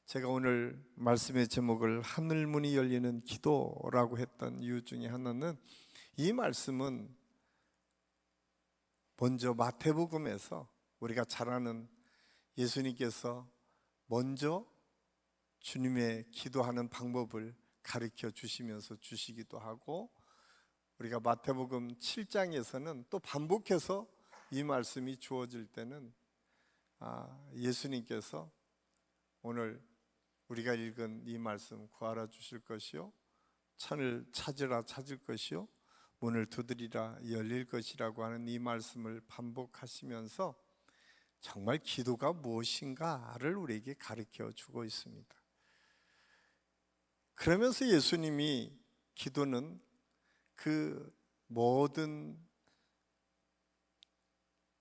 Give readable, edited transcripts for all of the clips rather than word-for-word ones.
제가 오늘 말씀의 제목을 하늘문이 열리는 기도라고 했던 이유 중에 하나는, 이 말씀은 먼저 마태복음에서 우리가 잘 아는 예수님께서 먼저 주님의 기도하는 방법을 가르쳐 주시면서 주시기도 하고, 우리가 마태복음 7장에서는 또 반복해서 이 말씀이 주어질 때는 예수님께서 오늘 우리가 읽은 이 말씀, 구하라 주실 것이요, 창을 찾으라 찾을 것이요, 문을 두드리라 열릴 것이라고 하는 이 말씀을 반복하시면서 정말 기도가 무엇인가를 우리에게 가르쳐 주고 있습니다. 그러면서 예수님이 기도는 그 모든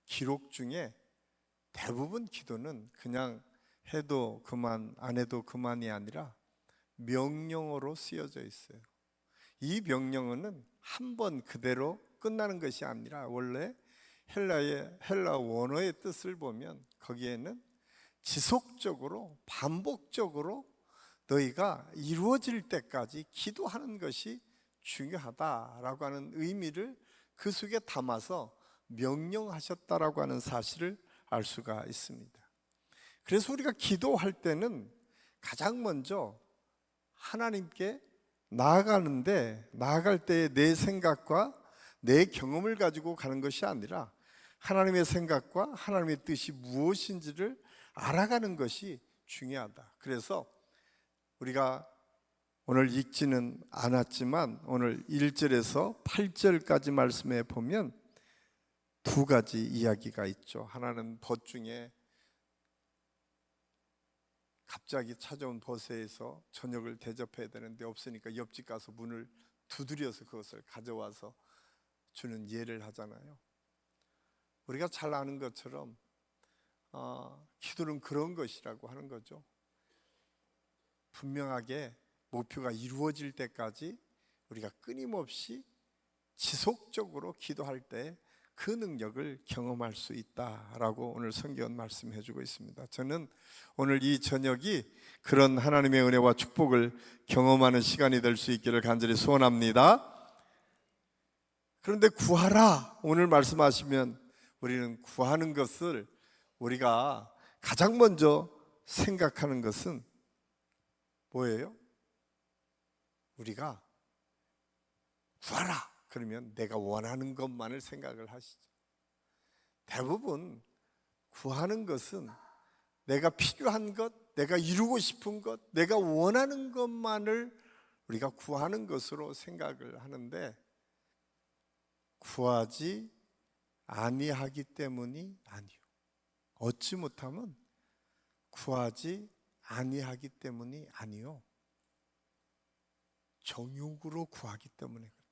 기록 중에 대부분 기도는 그냥 해도 그만 안 해도 그만이 아니라 명령어로 쓰여져 있어요. 이 명령어는 한 번 그대로 끝나는 것이 아니라 원래 헬라 원어의 뜻을 보면 거기에는 지속적으로 반복적으로 너희가 이루어질 때까지 기도하는 것이 중요하다라고 하는 의미를 그 속에 담아서 명령하셨다라고 하는 사실을 알 수가 있습니다. 그래서 우리가 기도할 때는 가장 먼저 하나님께 나아갈 때의 내 생각과 내 경험을 가지고 가는 것이 아니라 하나님의 생각과 하나님의 뜻이 무엇인지를 알아가는 것이 중요하다. 그래서 우리가 오늘 읽지는 않았지만 오늘 1절에서 8절까지 말씀에 보면 두 가지 이야기가 있죠. 하나는 벗 중에 갑자기 찾아온 벗에서 저녁을 대접해야 되는데 없으니까 옆집 가서 문을 두드려서 그것을 가져와서 주는 예를 하잖아요. 우리가 잘 아는 것처럼 기도는 그런 것이라고 하는 거죠. 분명하게 목표가 이루어질 때까지 우리가 끊임없이 지속적으로 기도할 때 그 능력을 경험할 수 있다라고 오늘 성경은 말씀해 주고 있습니다. 저는 오늘 이 저녁이 그런 하나님의 은혜와 축복을 경험하는 시간이 될 수 있기를 간절히 소원합니다. 그런데 구하라, 오늘 말씀하시면 우리는 구하는 것을 우리가 가장 먼저 생각하는 것은 뭐예요? 우리가 구하라 그러면 내가 원하는 것만을 생각을 하시죠. 대부분 구하는 것은 내가 필요한 것, 내가 이루고 싶은 것, 내가 원하는 것만을 우리가 구하는 것으로 생각을 하는데, 구하지 아니하기 때문이 아니요. 얻지 못하면 구하지 아니하기 때문이 아니요, 정욕으로 구하기 때문에 그렇다.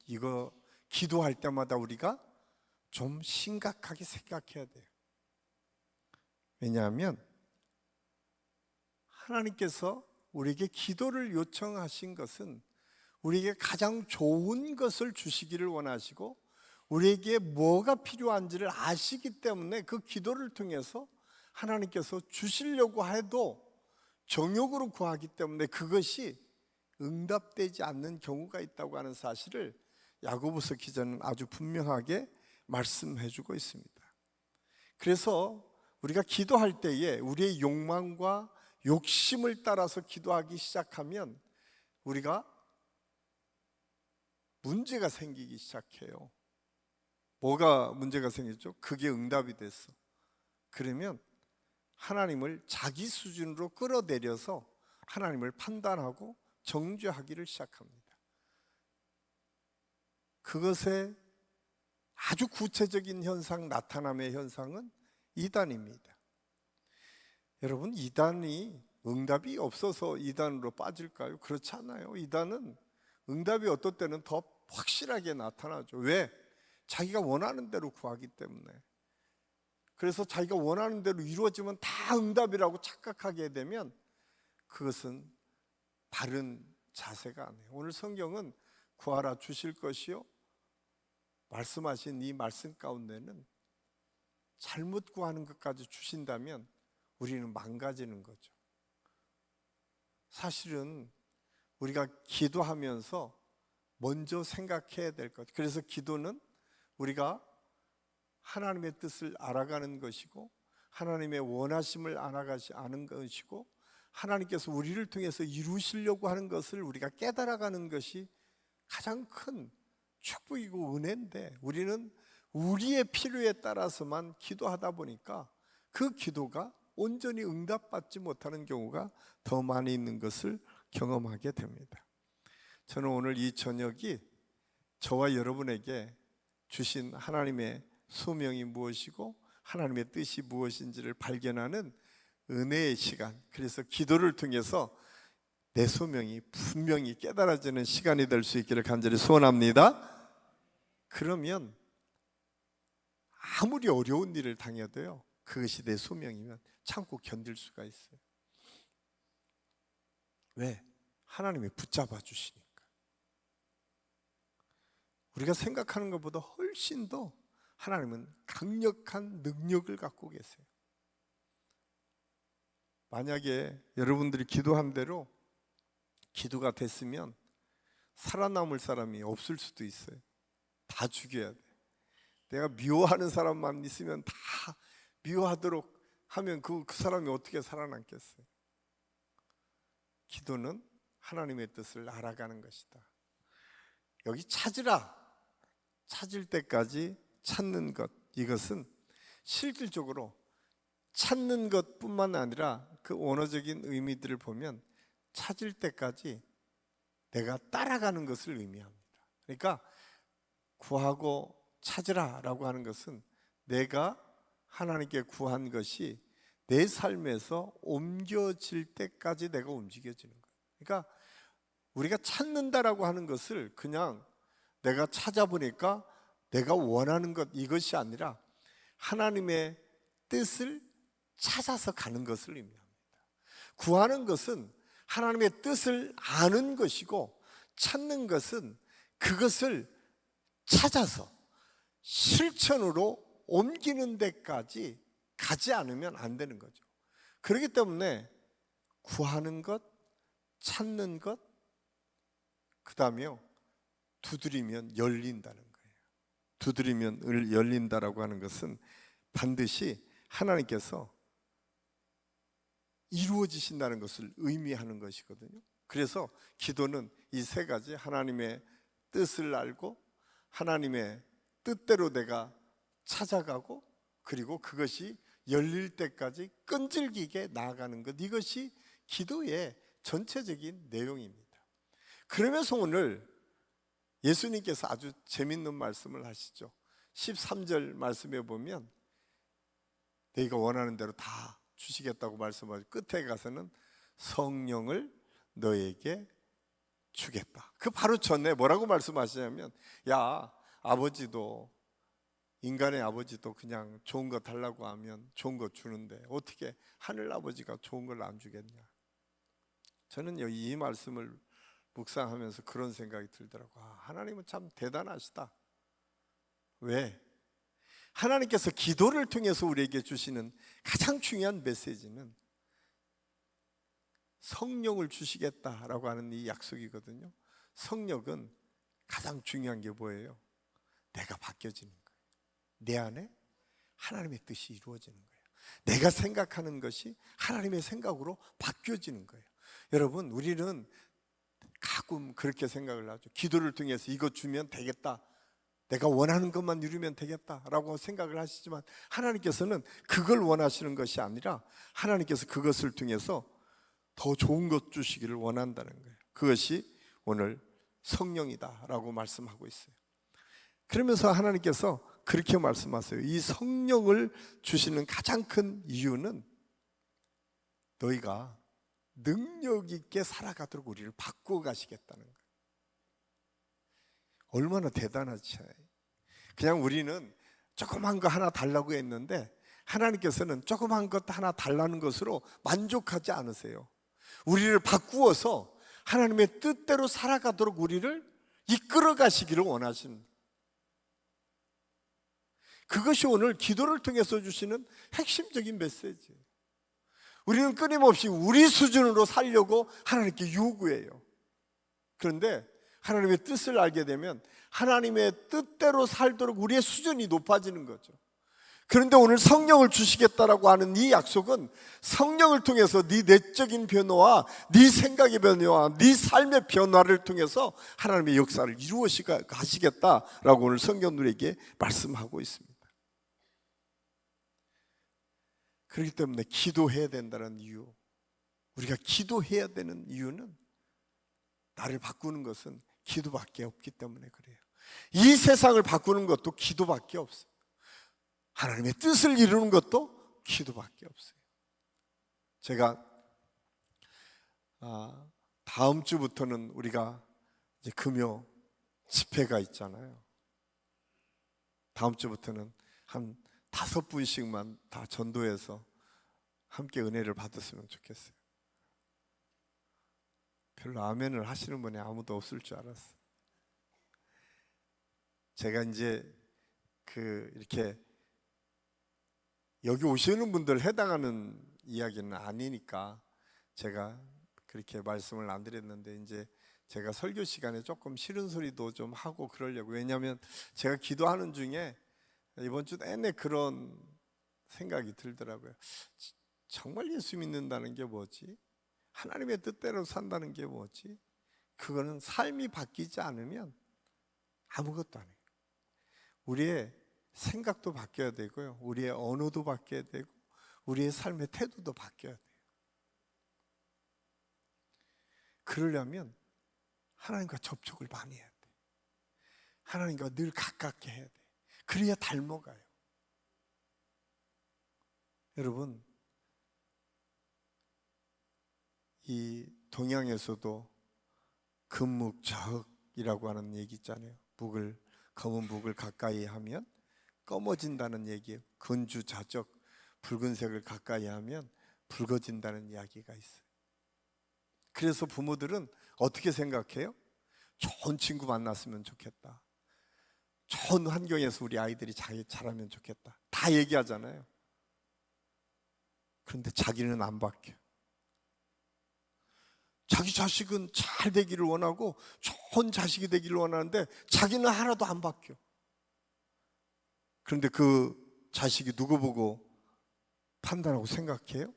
이거 기도할 때마다 우리가 좀 심각하게 생각해야 돼요. 왜냐하면 하나님께서 우리에게 기도를 요청하신 것은 우리에게 가장 좋은 것을 주시기를 원하시고, 우리에게 뭐가 필요한지를 아시기 때문에 그 기도를 통해서 하나님께서 주시려고 해도 정욕으로 구하기 때문에 그것이 응답되지 않는 경우가 있다고 하는 사실을 야고보서 기자는 아주 분명하게 말씀해 주고 있습니다. 그래서 우리가 기도할 때에 우리의 욕망과 욕심을 따라서 기도하기 시작하면 우리가 문제가 생기기 시작해요. 뭐가 문제가 생겼죠? 그게 응답이 됐어. 그러면 하나님을 자기 수준으로 끌어내려서 하나님을 판단하고 정죄하기를 시작합니다. 그것의 아주 구체적인 현상, 나타남의 현상은 이단입니다. 여러분, 이단이 응답이 없어서 이단으로 빠질까요? 그렇지 않아요. 이단은 응답이 어떨 때는 더 확실하게 나타나죠. 왜? 자기가 원하는 대로 구하기 때문에. 그래서 자기가 원하는 대로 이루어지면 다 응답이라고 착각하게 되면 그것은 바른 자세가 아니에요. 오늘 성경은 구하라 주실 것이요, 말씀하신 이 말씀 가운데는 잘못 구하는 것까지 주신다면 우리는 망가지는 거죠. 사실은 우리가 기도하면서 먼저 생각해야 될 것. 그래서 기도는 우리가 하나님의 뜻을 알아가는 것이고, 하나님의 원하심을 알아가는 것이고, 하나님께서 우리를 통해서 이루시려고 하는 것을 우리가 깨달아가는 것이 가장 큰 축복이고 은혜인데, 우리는 우리의 필요에 따라서만 기도하다 보니까 그 기도가 온전히 응답받지 못하는 경우가 더 많이 있는 것을 경험하게 됩니다. 저는 오늘 이 저녁이 저와 여러분에게 주신 하나님의 소명이 무엇이고 하나님의 뜻이 무엇인지를 발견하는 은혜의 시간, 그래서 기도를 통해서 내 소명이 분명히 깨달아지는 시간이 될 수 있기를 간절히 소원합니다. 그러면 아무리 어려운 일을 당해도요, 그것이 내 소명이면 참고 견딜 수가 있어요. 왜? 하나님이 붙잡아 주시니까. 우리가 생각하는 것보다 훨씬 더 하나님은 강력한 능력을 갖고 계세요. 만약에 여러분들이 기도한 대로 기도가 됐으면 살아남을 사람이 없을 수도 있어요. 다 죽여야 돼. 내가 미워하는 사람만 있으면 다 미워하도록 하면 그 사람이 어떻게 살아남겠어요? 기도는 하나님의 뜻을 알아가는 것이다. 여기 찾으라, 찾을 때까지 찾는 것, 이것은 실질적으로 찾는 것뿐만 아니라 그 원어적인 의미들을 보면 찾을 때까지 내가 따라가는 것을 의미합니다. 그러니까 구하고 찾으라 라고 하는 것은 내가 하나님께 구한 것이 내 삶에서 옮겨질 때까지 내가 움직여지는 거예요. 그러니까 우리가 찾는다라고 하는 것을 그냥 내가 찾아보니까 내가 원하는 것, 이것이 아니라 하나님의 뜻을 찾아서 가는 것을 의미합니다. 구하는 것은 하나님의 뜻을 아는 것이고, 찾는 것은 그것을 찾아서 실천으로 옮기는 데까지 가지 않으면 안 되는 거죠. 그렇기 때문에 구하는 것, 찾는 것, 그 다음에요, 두드리면 열린다는 거예요. 두드리면 열린다라고 하는 것은 반드시 하나님께서 이루어지신다는 것을 의미하는 것이거든요. 그래서 기도는 이 세 가지, 하나님의 뜻을 알고 하나님의 뜻대로 내가 찾아가고, 그리고 그것이 열릴 때까지 끈질기게 나아가는 것, 이것이 기도의 전체적인 내용입니다. 그러면서 오늘 예수님께서 아주 재밌는 말씀을 하시죠. 13절 말씀에 보면 너희가 원하는 대로 다 주시겠다고 말씀하시고, 끝에 가서는 성령을 너에게 주겠다. 그 바로 전에 뭐라고 말씀하시냐면, 야, 아버지도, 인간의 아버지도 그냥 좋은 거 달라고 하면 좋은 거 주는데 어떻게 하늘 아버지가 좋은 걸 안 주겠냐. 저는 이 말씀을 묵상하면서 그런 생각이 들더라고. 하나님은 참 대단하시다. 왜? 하나님께서 기도를 통해서 우리에게 주시는 가장 중요한 메시지는 성령을 주시겠다라고 하는 이 약속이거든요. 성령은 가장 중요한 게 뭐예요? 내가 바뀌어지는 거예요. 내 안에 하나님의 뜻이 이루어지는 거예요. 내가 생각하는 것이 하나님의 생각으로 바뀌어지는 거예요. 여러분, 우리는 가끔 그렇게 생각을 하죠. 기도를 통해서 이거 주면 되겠다, 내가 원하는 것만 이루면 되겠다라고 생각을 하시지만, 하나님께서는 그걸 원하시는 것이 아니라 하나님께서 그것을 통해서 더 좋은 것 주시기를 원한다는 거예요. 그것이 오늘 성령이다라고 말씀하고 있어요. 그러면서 하나님께서 그렇게 말씀하세요. 이 성령을 주시는 가장 큰 이유는 너희가 능력 있게 살아가도록 우리를 바꾸어 가시겠다는 거예요. 얼마나 대단하지. 그냥 우리는 조그만 거 하나 달라고 했는데 하나님께서는 조그만 것 하나 달라는 것으로 만족하지 않으세요. 우리를 바꾸어서 하나님의 뜻대로 살아가도록 우리를 이끌어 가시기를 원하십니다. 그것이 오늘 기도를 통해서 주시는 핵심적인 메시지예요. 우리는 끊임없이 우리 수준으로 살려고 하나님께 요구해요. 그런데 하나님의 뜻을 알게 되면 하나님의 뜻대로 살도록 우리의 수준이 높아지는 거죠. 그런데 오늘 성령을 주시겠다라고 하는 이 약속은 성령을 통해서 네 내적인 변화와 네 생각의 변화와 네 삶의 변화를 통해서 하나님의 역사를 이루어 가시겠다라고 오늘 성경 우리에게 말씀하고 있습니다. 그렇기 때문에 기도해야 된다는 이유, 우리가 기도해야 되는 이유는 나를 바꾸는 것은 기도밖에 없기 때문에 그래요. 이 세상을 바꾸는 것도 기도밖에 없어요. 하나님의 뜻을 이루는 것도 기도밖에 없어요. 제가 다음 주부터는 우리가 이제 금요 집회가 있잖아요. 다음 주부터는 한 5분씩만 다 전도해서 함께 은혜를 받았으면 좋겠어요. 별로 아멘을 하시는 분이 아무도 없을 줄 알았어요. 제가 이제 이렇게 여기 오시는 분들 해당하는 이야기는 아니니까 제가 그렇게 말씀을 안 드렸는데, 이제 제가 설교 시간에 조금 싫은 소리도 좀 하고 그러려고. 왜냐하면 제가 기도하는 중에 이번 주 내내 그런 생각이 들더라고요. 정말 예수 믿는다는 게 뭐지? 하나님의 뜻대로 산다는 게 뭐지? 그거는 삶이 바뀌지 않으면 아무것도 아니에요. 우리의 생각도 바뀌어야 되고요, 우리의 언어도 바뀌어야 되고, 우리의 삶의 태도도 바뀌어야 돼요. 그러려면 하나님과 접촉을 많이 해야 돼. 하나님과 늘 가깝게 해야 돼. 그래야 닮아가요. 여러분, 이 동양에서도 금묵적이라고 하는 얘기 있잖아요. 검은 묵을 가까이 하면 검어진다는 얘기예요. 건주자적, 붉은색을 가까이 하면 붉어진다는 이야기가 있어요. 그래서 부모들은 어떻게 생각해요? 좋은 친구 만났으면 좋겠다, 좋은 환경에서 우리 아이들이 자라면 좋겠다, 다 얘기하잖아요. 그런데 자기는 안 바뀌어. 자기 자식은 잘 되기를 원하고 좋은 자식이 되기를 원하는데 자기는 하나도 안 바뀌어. 그런데 그 자식이 누구 보고 판단하고 생각해요?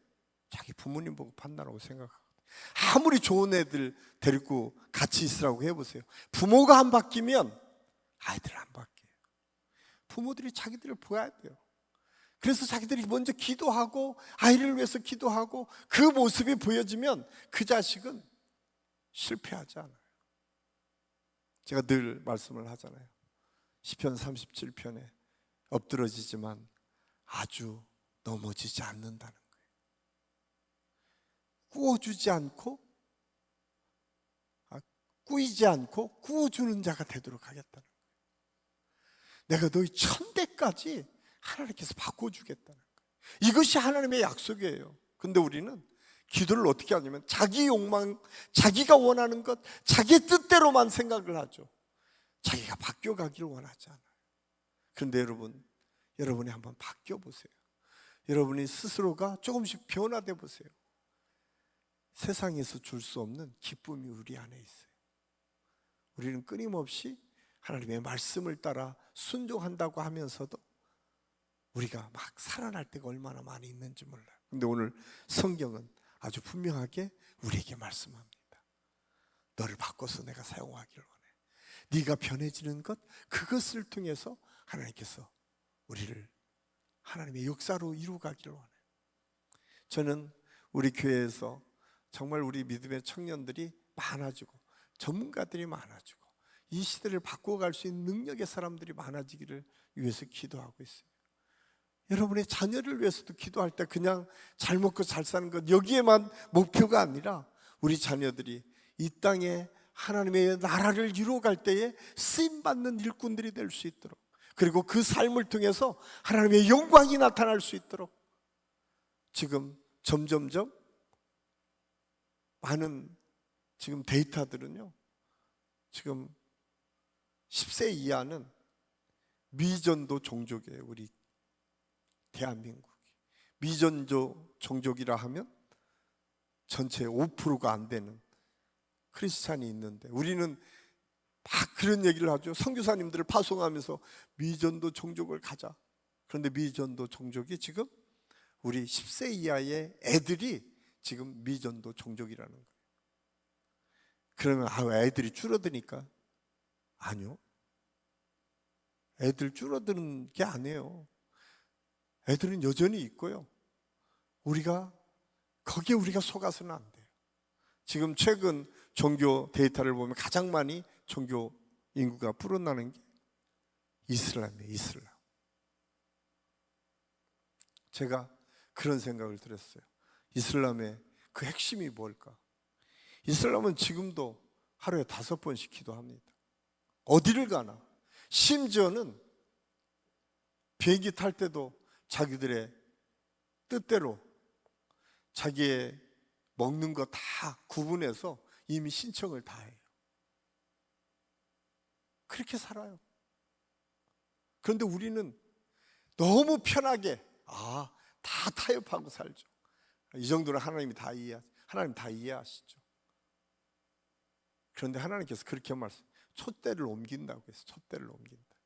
자기 부모님 보고 판단하고 생각하고. 아무리 좋은 애들 데리고 같이 있으라고 해보세요. 부모가 안 바뀌면 아이들 안 바뀌어요. 부모들이 자기들을 보아야 돼요. 그래서 자기들이 먼저 기도하고 아이를 위해서 기도하고 그 모습이 보여지면 그 자식은 실패하지 않아요. 제가 늘 말씀을 하잖아요. 시편 37편에 엎드러지지만 아주 넘어지지 않는다는 거예요. 꾸어주지 않고 꾸이지 않고 꾸어주는 자가 되도록 하겠다는 거예요. 내가 너희 천대까지 하나님께서 바꿔주겠다는 거예요. 이것이 하나님의 약속이에요. 근데 우리는 기도를 어떻게 하냐면 자기 욕망, 자기가 원하는 것, 자기 뜻대로만 생각을 하죠. 자기가 바뀌어가기를 원하지 않아요. 그런데 여러분이 한번 바뀌어보세요. 여러분이 스스로가 조금씩 변화돼 보세요. 세상에서 줄 수 없는 기쁨이 우리 안에 있어요. 우리는 끊임없이 하나님의 말씀을 따라 순종한다고 하면서도 우리가 막 살아날 때가 얼마나 많이 있는지 몰라요. 근데 오늘 성경은 아주 분명하게 우리에게 말씀합니다. 너를 바꿔서 내가 사용하기를 원해. 네가 변해지는 것, 그것을 통해서 하나님께서 우리를 하나님의 역사로 이루어가기를 원해요. 저는 우리 교회에서 정말 우리 믿음의 청년들이 많아지고 전문가들이 많아지고 이 시대를 바꿔갈 수 있는 능력의 사람들이 많아지기를 위해서 기도하고 있어요. 여러분의 자녀를 위해서도 기도할 때 그냥 잘 먹고 잘 사는 것, 여기에만 목표가 아니라 우리 자녀들이 이 땅에 하나님의 나라를 이루어갈 때에 쓰임받는 일꾼들이 될 수 있도록, 그리고 그 삶을 통해서 하나님의 영광이 나타날 수 있도록 지금 점점점 많은 지금 데이터들은요, 지금 10세 이하는 미전도 종족이에요. 우리 대한민국이 미전도 종족이라 하면 전체의 5%가 안 되는 크리스찬이 있는데, 우리는 막 그런 얘기를 하죠. 선교사님들을 파송하면서 미전도 종족을 가자. 그런데 미전도 종족이 지금 우리 10세 이하의 애들이 지금 미전도 종족이라는 거예요. 그러면 애들이 줄어드니까? 아니요. 애들 줄어드는 게 아니에요. 애들은 여전히 있고요. 거기에 우리가 속아서는 안 돼요. 지금 최근 종교 데이터를 보면 가장 많이 종교 인구가 불어나는 게 이슬람이에요. 이슬람. 제가 그런 생각을 들었어요. 이슬람의 그 핵심이 뭘까? 이슬람은 지금도 하루에 5번씩 기도합니다. 어디를 가나. 심지어는 비행기 탈 때도 자기들의 뜻대로 자기의 먹는 거 다 구분해서 이미 신청을 다 해요. 그렇게 살아요. 그런데 우리는 너무 편하게 다 타협하고 살죠. 이 정도는 하나님 다 이해하시죠. 그런데 하나님께서 그렇게 촛대를 옮긴다고 해서 촛대를 옮긴다.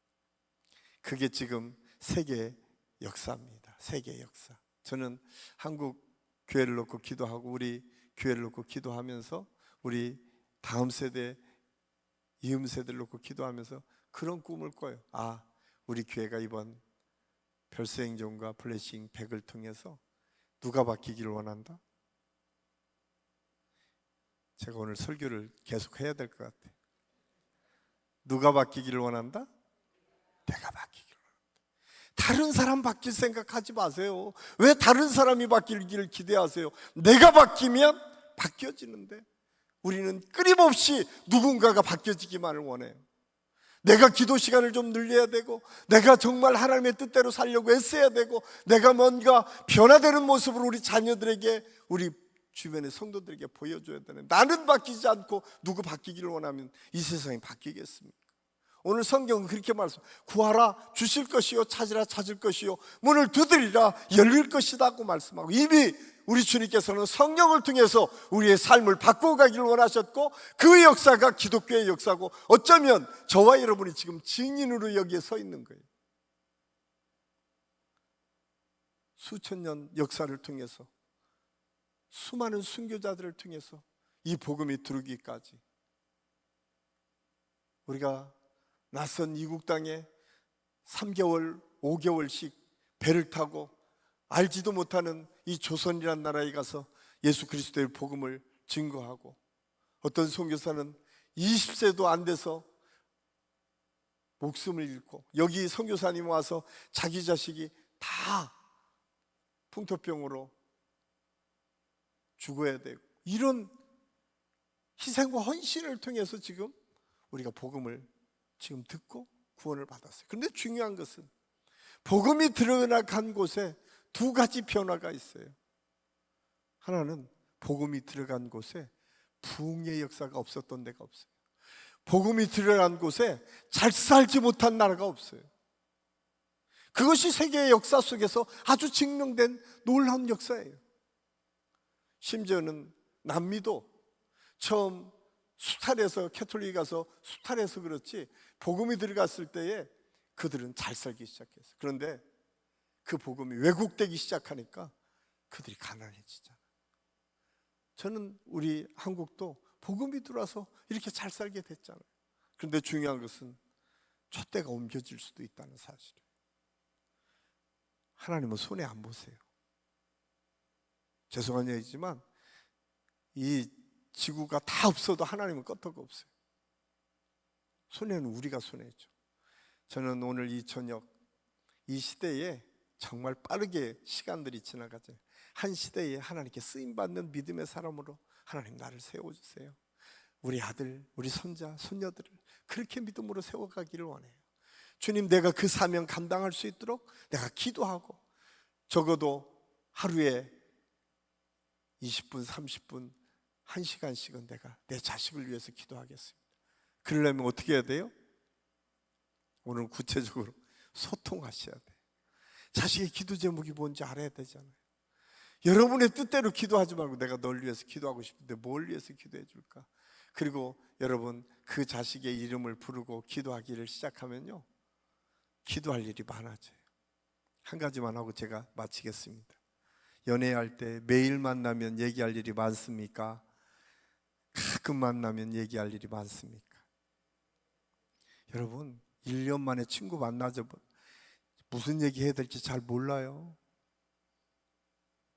그게 지금 세계의 역사입니다. 세계의 역사. 저는 한국 교회를 놓고 기도하고 우리 교회를 놓고 기도하면서 우리 다음 세대, 이음 세대를 놓고 기도하면서 그런 꿈을 꿔요. 우리 교회가 이번 별세행전과 블레싱 100을 통해서 누가 바뀌기를 원한다? 제가 오늘 설교를 계속 해야 될 것 같아요. 누가 바뀌기를 원한다? 내가 바뀌기를 원한다. 다른 사람 바뀔 생각하지 마세요. 왜 다른 사람이 바뀌기를 기대하세요? 내가 바뀌면 바뀌어지는데, 우리는 끊임없이 누군가가 바뀌어지기만을 원해요. 내가 기도 시간을 좀 늘려야 되고, 내가 정말 하나님의 뜻대로 살려고 애써야 되고, 내가 뭔가 변화되는 모습으로 우리 자녀들에게, 우리 주변의 성도들에게 보여줘야 되는, 나는 바뀌지 않고 누구 바뀌기를 원하면 이 세상이 바뀌겠습니까? 오늘 성경은 그렇게 말씀합니다. 구하라 주실 것이요, 찾으라 찾을 것이요, 문을 두드리라 열릴 것이라고 말씀하고, 이미 우리 주님께서는 성령을 통해서 우리의 삶을 바꿔가기를 원하셨고, 그 역사가 기독교의 역사고, 어쩌면 저와 여러분이 지금 증인으로 여기에 서 있는 거예요. 수천 년 역사를 통해서, 수많은 순교자들을 통해서 이 복음이 들어오기까지, 우리가 낯선 이국 땅에 3개월, 5개월씩 배를 타고 알지도 못하는 이 조선이란 나라에 가서 예수 그리스도의 복음을 증거하고, 어떤 선교사는 20세도 안 돼서 목숨을 잃고, 여기 선교사님 와서 자기 자식이 다 풍토병으로 죽어야 되고, 이런 희생과 헌신을 통해서 지금 우리가 복음을 지금 듣고 구원을 받았어요. 그런데 중요한 것은 복음이 들어간 곳에 두 가지 변화가 있어요. 하나는 복음이 들어간 곳에 부흥의 역사가 없었던 데가 없어요. 복음이 들어간 곳에 잘 살지 못한 나라가 없어요. 그것이 세계의 역사 속에서 아주 증명된 놀라운 역사예요. 심지어는 남미도 처음 수탈해서, 캐톨릭이 가서 수탈해서 그렇지, 복음이 들어갔을 때에 그들은 잘 살기 시작했어요. 그런데 그 복음이 왜곡되기 시작하니까 그들이 가난해지잖아요. 저는 우리 한국도 복음이 들어와서 이렇게 잘 살게 됐잖아요. 그런데 중요한 것은 촛대가 옮겨질 수도 있다는 사실이에요. 하나님은 손해 안 보세요. 죄송한 얘기지만 이 지구가 다 없어도 하나님은 끄떡 없어요. 손해는 우리가 손해죠. 저는 오늘 이 저녁, 이 시대에 정말 빠르게 시간들이 지나가죠. 한 시대에 하나님께 쓰임받는 믿음의 사람으로 하나님 나를 세워주세요. 우리 아들, 우리 손자, 손녀들을 그렇게 믿음으로 세워가기를 원해요. 주님, 내가 그 사명 감당할 수 있도록 내가 기도하고, 적어도 하루에 20분, 30분, 1시간씩은 내가 내 자식을 위해서 기도하겠습니다. 그러려면 어떻게 해야 돼요? 오늘 구체적으로 소통하셔야 돼요. 자식의 기도 제목이 뭔지 알아야 되잖아요. 여러분의 뜻대로 기도하지 말고 내가 널 위해서 기도하고 싶은데 뭘 위해서 기도해 줄까? 그리고 여러분 그 자식의 이름을 부르고 기도하기를 시작하면요, 기도할 일이 많아져요. 한 가지만 하고 제가 마치겠습니다. 연애할 때 매일 만나면 얘기할 일이 많습니까? 가끔 만나면 얘기할 일이 많습니까? 여러분 1년 만에 친구 만나서 무슨 얘기 해야 될지 잘 몰라요.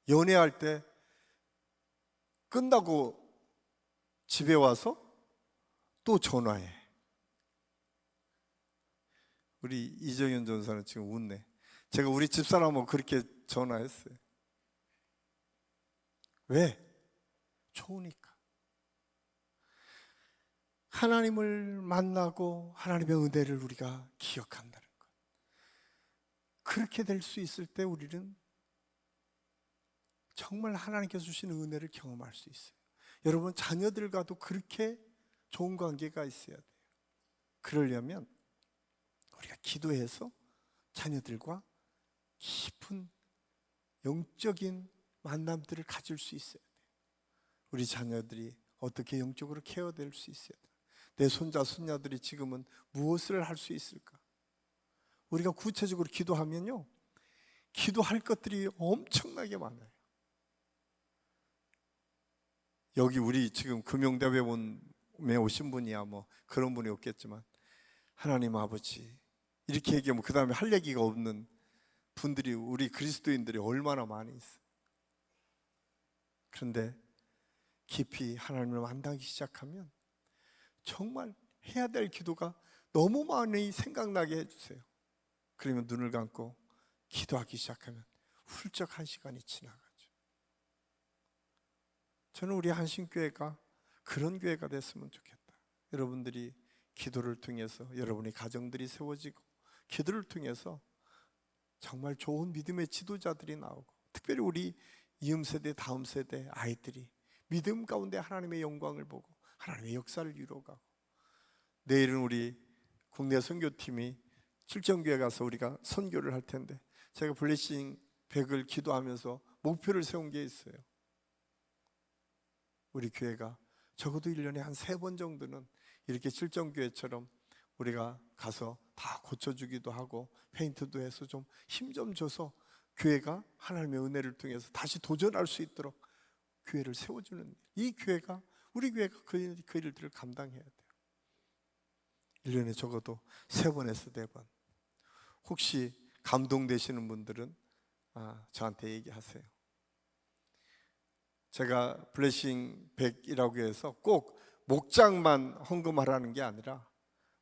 연애할 때 끝나고 집에 와서 또 전화해. 우리 이정현 전사는 지금 웃네. 제가 우리 집사람하고 그렇게 전화했어요. 왜? 좋으니까. 하나님을 만나고 하나님의 은혜를 우리가 기억한다는 것. 그렇게 될 수 있을 때 우리는 정말 하나님께서 주시는 은혜를 경험할 수 있어요. 여러분 자녀들과도 그렇게 좋은 관계가 있어야 돼요. 그러려면 우리가 기도해서 자녀들과 깊은 영적인 만남들을 가질 수 있어야 돼요. 우리 자녀들이 어떻게 영적으로 케어될 수 있어야 돼요. 내 손자 손녀들이 지금은 무엇을 할 수 있을까? 우리가 구체적으로 기도하면요, 기도할 것들이 엄청나게 많아요. 여기 우리 지금 금용대회원에 오신 분이야 뭐 그런 분이 없겠지만, 하나님 아버지 이렇게 얘기하면 그 다음에 할 얘기가 없는 분들이, 우리 그리스도인들이 얼마나 많이 있어요. 그런데 깊이 하나님을 만나기 시작하면 정말 해야 될 기도가 너무 많이 생각나게 해주세요. 그러면 눈을 감고 기도하기 시작하면 훌쩍 1시간이 지나가죠. 저는 우리 한신교회가 그런 교회가 됐으면 좋겠다. 여러분들이 기도를 통해서 여러분의 가정들이 세워지고, 기도를 통해서 정말 좋은 믿음의 지도자들이 나오고, 특별히 우리 이음 세대 다음 세대 아이들이 믿음 가운데 하나님의 영광을 보고 하나님의 역사를 이루어가고, 내일은 우리 국내 선교팀이 출정교회 가서 우리가 선교를 할 텐데, 제가 블레싱 100을 기도하면서 목표를 세운 게 있어요. 우리 교회가 적어도 1년에 한 3번 정도는 이렇게 출정교회처럼 우리가 가서 다 고쳐주기도 하고 페인트도 해서 좀 힘 좀 줘서 교회가 하나님의 은혜를 통해서 다시 도전할 수 있도록 교회를 세워주는 일. 이 교회가, 우리 교회가 그 일들을 감당해야 돼요. 1년에 적어도 3번에서 4번. 혹시 감동되시는 분들은 저한테 얘기하세요. 제가 블레싱 100이라고 해서 꼭 목장만 헌금하라는 게 아니라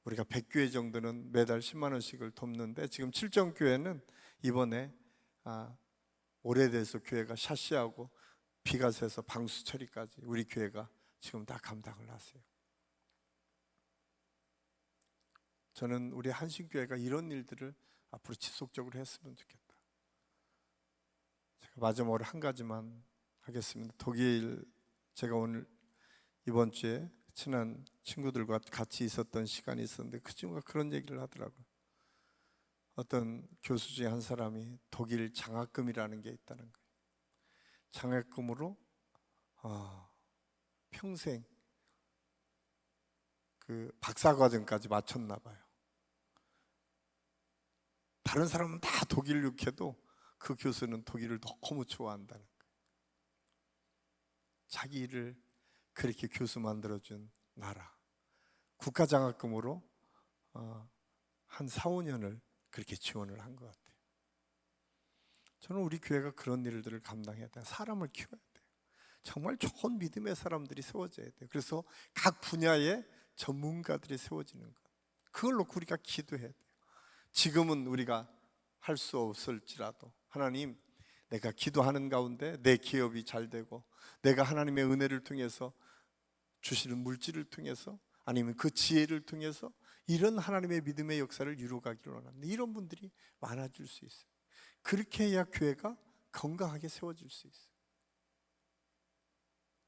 우리가 100교회 정도는 매달 10만 원씩을 돕는데, 지금 칠정교회는 이번에 오래돼서 교회가 샤시하고 비가 새서 방수 처리까지 우리 교회가 지금 다 감당을 하세요. 저는 우리 한신교회가 이런 일들을 앞으로 지속적으로 했으면 좋겠다. 제가 마지막으로 한 가지만 하겠습니다. 독일, 제가 오늘 이번 주에 친한 친구들과 같이 있었던 시간이 있었는데 그 친구가 그런 얘기를 하더라고요. 어떤 교수 중에 한 사람이 독일 장학금이라는 게 있다는 거예요. 장학금으로 평생 그 박사과정까지 마쳤나 봐요. 다른 사람은 다 독일을 욕해도 그 교수는 독일을 너무 좋아한다는 거예요. 자기 일을 그렇게 교수 만들어준 나라, 국가장학금으로 한 4, 5년을 그렇게 지원을 한 것 같아요. 저는 우리 교회가 그런 일들을 감당해야 돼요. 사람을 키워야 돼요. 정말 좋은 믿음의 사람들이 세워져야 돼요. 그래서 각 분야의 전문가들이 세워지는 것, 그걸 놓고 우리가 기도해야 돼요. 지금은 우리가 할 수 없을지라도 하나님, 내가 기도하는 가운데 내 기업이 잘 되고, 내가 하나님의 은혜를 통해서 주시는 물질을 통해서, 아니면 그 지혜를 통해서 이런 하나님의 믿음의 역사를 이루어가기를 원합니다. 이런 분들이 많아질 수 있어요. 그렇게 해야 교회가 건강하게 세워질 수 있어요.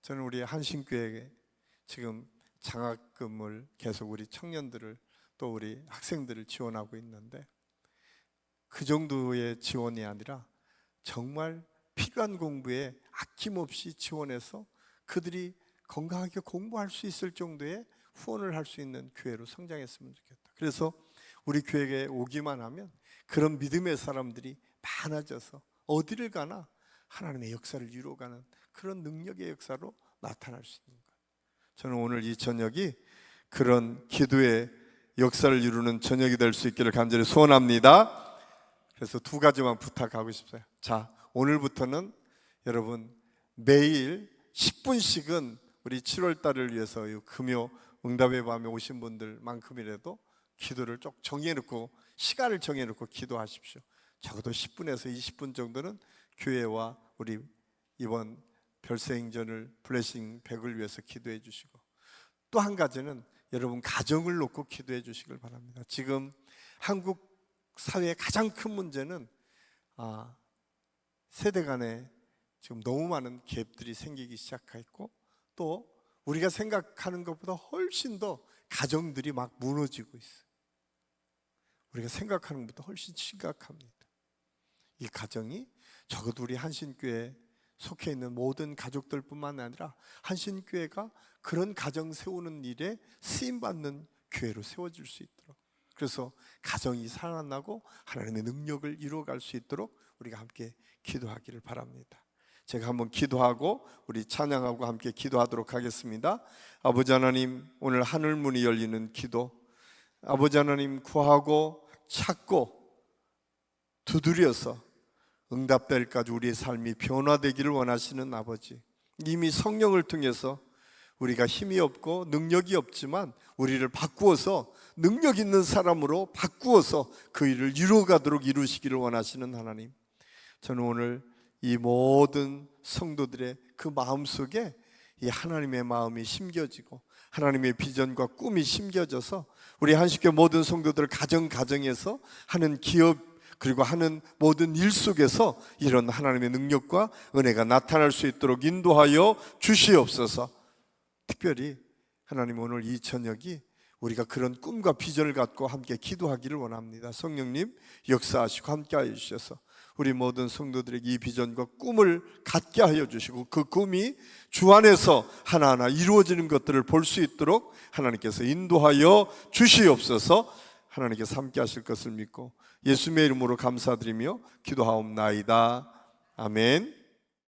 저는 우리 한신교회에 지금 장학금을 계속 우리 청년들을, 또 우리 학생들을 지원하고 있는데, 그 정도의 지원이 아니라 정말 필요한 공부에 아낌없이 지원해서 그들이 건강하게 공부할 수 있을 정도의 후원을 할 수 있는 교회로 성장했으면 좋겠다. 그래서 우리 교회에 오기만 하면 그런 믿음의 사람들이 많아져서 어디를 가나 하나님의 역사를 이루어가는 그런 능력의 역사로 나타날 수 있는 거예요. 저는 오늘 이 저녁이 그런 기도의 역사를 이루는 저녁이 될 수 있기를 간절히 소원합니다. 그래서 두 가지만 부탁하고 싶어요. 자, 오늘부터는 여러분 매일 10분씩은 우리 7월 달을 위해서 금요 응답의 밤에 오신 분들만큼이라도 기도를 쭉 정해놓고 시간을 정해놓고 기도하십시오. 적어도 10분에서 20분 정도는 교회와 우리 이번 별세행전을 블레싱 100을 위해서 기도해 주시고, 또 한 가지는 여러분 가정을 놓고 기도해 주시길 바랍니다. 지금 한국 사회의 가장 큰 문제는 세대 간에 지금 너무 많은 갭들이 생기기 시작했고, 또 우리가 생각하는 것보다 훨씬 더 가정들이 막 무너지고 있어요. 우리가 생각하는 것보다 훨씬 심각합니다. 이 가정이 적어도 우리 한신교회에 속해 있는 모든 가족들뿐만 아니라 한신교회가 그런 가정 세우는 일에 쓰임받는 교회로 세워질 수 있도록, 그래서 가정이 살아나고 하나님의 능력을 이루어갈 수 있도록 우리가 함께 기도하기를 바랍니다. 제가 한번 기도하고 우리 찬양하고 함께 기도하도록 하겠습니다. 아버지 하나님, 오늘 하늘 문이 열리는 기도, 아버지 하나님 구하고 찾고 두드려서 응답될까지 우리의 삶이 변화되기를 원하시는 아버지, 이미 성령을 통해서 우리가 힘이 없고 능력이 없지만 우리를 바꾸어서 능력 있는 사람으로 바꾸어서 그 일을 이루어가도록 이루시기를 원하시는 하나님, 저는 오늘 이 모든 성도들의 그 마음속에 이 하나님의 마음이 심겨지고 하나님의 비전과 꿈이 심겨져서 우리 한식교회 모든 성도들 가정에서 하는 기업 그리고 하는 모든 일 속에서 이런 하나님의 능력과 은혜가 나타날 수 있도록 인도하여 주시옵소서. 특별히 하나님, 오늘 이 저녁이 우리가 그런 꿈과 비전을 갖고 함께 기도하기를 원합니다. 성령님 역사하시고 함께 하여 주셔서 우리 모든 성도들에게 이 비전과 꿈을 갖게 하여 주시고 그 꿈이 주 안에서 하나하나 이루어지는 것들을 볼 수 있도록 하나님께서 인도하여 주시옵소서. 하나님께서 함께 하실 것을 믿고 예수님의 이름으로 감사드리며 기도하옵나이다. 아멘.